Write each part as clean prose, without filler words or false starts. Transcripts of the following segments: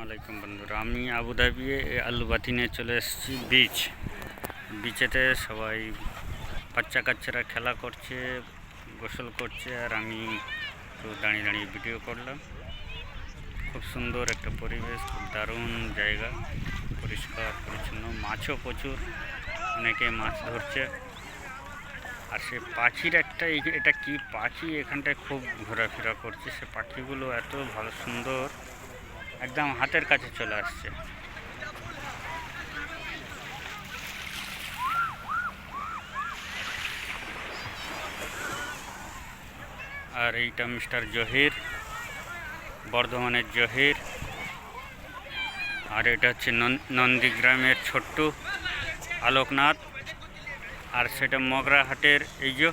আলাইকুম বন্ধুরা, আমি আবুধাবি আলুবাতি নিয়ে চলে এসেছি বিচেতে। সবাই বাচ্চা কাচ্চারা খেলা করছে, গোসল করছে, আর আমি তো দাঁড়িয়ে দাঁড়িয়ে ভিডিও করলাম। খুব সুন্দর একটা পরিবেশ, খুব দারুণ জায়গা, পরিষ্কার পরিচ্ছন্ন, মাছও প্রচুর, অনেকে মাছ ধরছে। আর সে পাখির একটা, এটা কি পাখি, এখানটায় খুব ঘোরাফেরা করছে। সে পাখিগুলো এত ভালো সুন্দর, একদম হাতের কাছে চলে আসছে। আর এইটা মিস্টার জহির, বর্ধমানের জহির। আর এটা হচ্ছে নন্দীগ্রামের ছোট্ট আলোকনাথ। আর সেটা মগরাহাটের, এই যে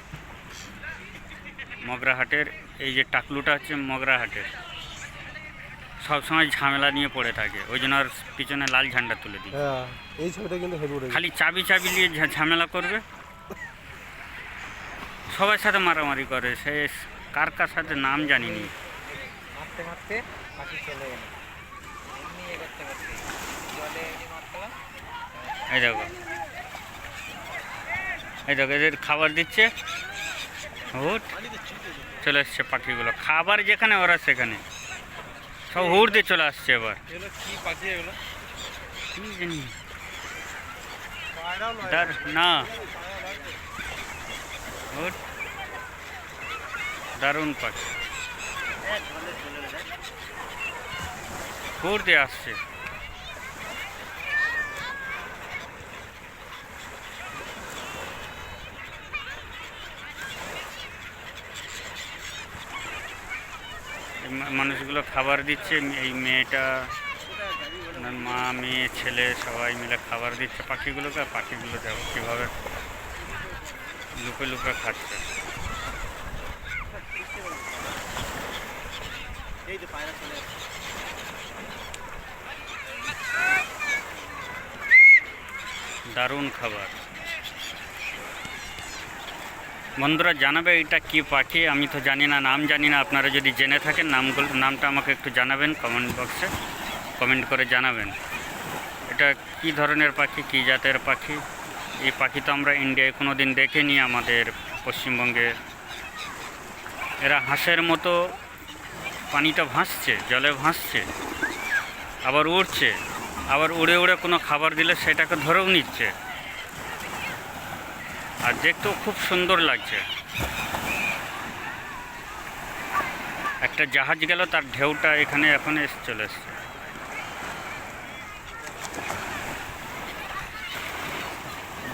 মগরাহাটের এই যে টাকলুটা হচ্ছে মগরাহাটের। সবসময় ঝামেলা নিয়ে পড়ে থাকে, ওই জন্য আর পিছনে লাল ঝান্ডা তুলে দিই। এই ছবিটা কিন্তু খালি চাবি নিয়ে ঝামেলা করবে, সবার সাথে মারামারি করে। সে কার কার সাথে নাম জানিনি। মারতে মারতে পাখি চলে গেল, এমনি করতে করতে জলে এমনি মারতে। এই দেখো, এই দেখো, এদের খাবার দিচ্ছে। হুট চলে আসছে পাখিগুলো, খাবার যেখানে ওরা সেখানে সব হুট দিয়ে চলে আসছে। এবার কি পাখি এগুলো? কি জানি না, হুট দারুণ পাখি, হুট দিয়ে আসছে। মানুষগুলো খাবার দিচ্ছে, এই মেয়েটা, মা মেয়ে ছেলে সবাই মিলে খাবার দিচ্ছে পাখিগুলোকে। আর পাখিগুলো দেখো কীভাবে লুপে লুপে খাচ্ছে। দারুণ খাবার। বন্ধুরা জানাবে এটা কি পাখি, আমি তো জানি না, নাম জানি না। আপনারা যদি জেনে থাকেন নামটা আমাকে একটু জানাবেন, কমেন্ট বক্সে কমেন্ট করে জানাবেন এটা কি ধরনের পাখি, কি জাতের পাখি। এই পাখি তো আমরা ইন্ডিয়ায় কোনো দিন দেখিনি, আমাদের পশ্চিমবঙ্গে। এরা হাঁসের মতো পানিটা ভাসছে, জলে ভাসছে, আবার উড়ছে, আবার উড়ে উড়ে কোনো খাবার দিলে সেটাকে ধরেও নিচ্ছে। আর দেখতেও খুব সুন্দর লাগছে। একটা জাহাজ গেল, তার ঢেউটা এখানে এখন চলে এসছে।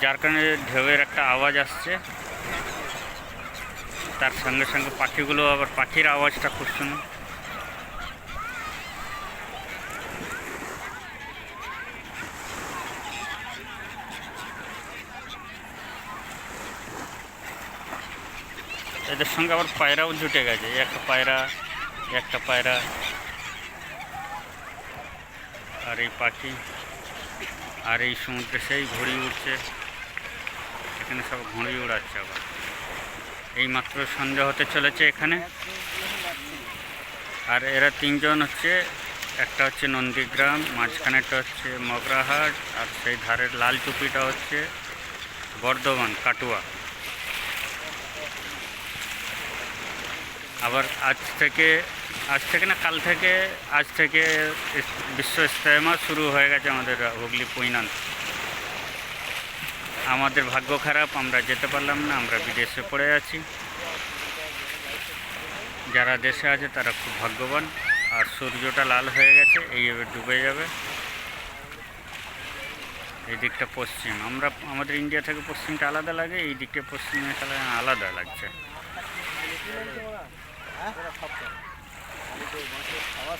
যার কারণে ঢেউয়ের একটা আওয়াজ আসছে, তার সঙ্গে সঙ্গে পাখিগুলো, আবার পাখির আওয়াজটা খুব সুন্দর। এদের সঙ্গে আবার পায়রাও জুটে গেছে, একটা পায়রা আর এই পাখি। আর এই সমুদ্রে সেই ঘুড়ি উঠছে, এখানে সব ঘুড়ি উড়াচ্ছে। আবার এই মাত্র সন্ধ্যা হতে চলেছে এখানে। আর এরা তিনজন হচ্ছে, একটা হচ্ছে নন্দীগ্রাম, মাঝখানেরটা হচ্ছে মগরাহাট, আর সেই ধারের লাল টুপিটা হচ্ছে বর্ধমান কাটুয়া। আবার আজ থেকে না কাল থেকে, আজ থেকে বিশ্ব ইস্তেমা শুরু হয়ে গেছে আমাদের হুগলি পুইনান্ত। আমাদের ভাগ্য খারাপ, আমরা যেতে পারলাম না, আমরা বিদেশে পড়ে আছি। যারা দেশে আছে তারা খুব ভাগ্যবান। আর সূর্যটা লাল হয়ে গেছে, এইভাবে ডুবে যাবে। এই দিকটা পশ্চিম, আমাদের ইন্ডিয়া থেকে পশ্চিমটা আলাদা লাগে, এই দিকটা পশ্চিমে আলাদা লাগছে। খাওয়া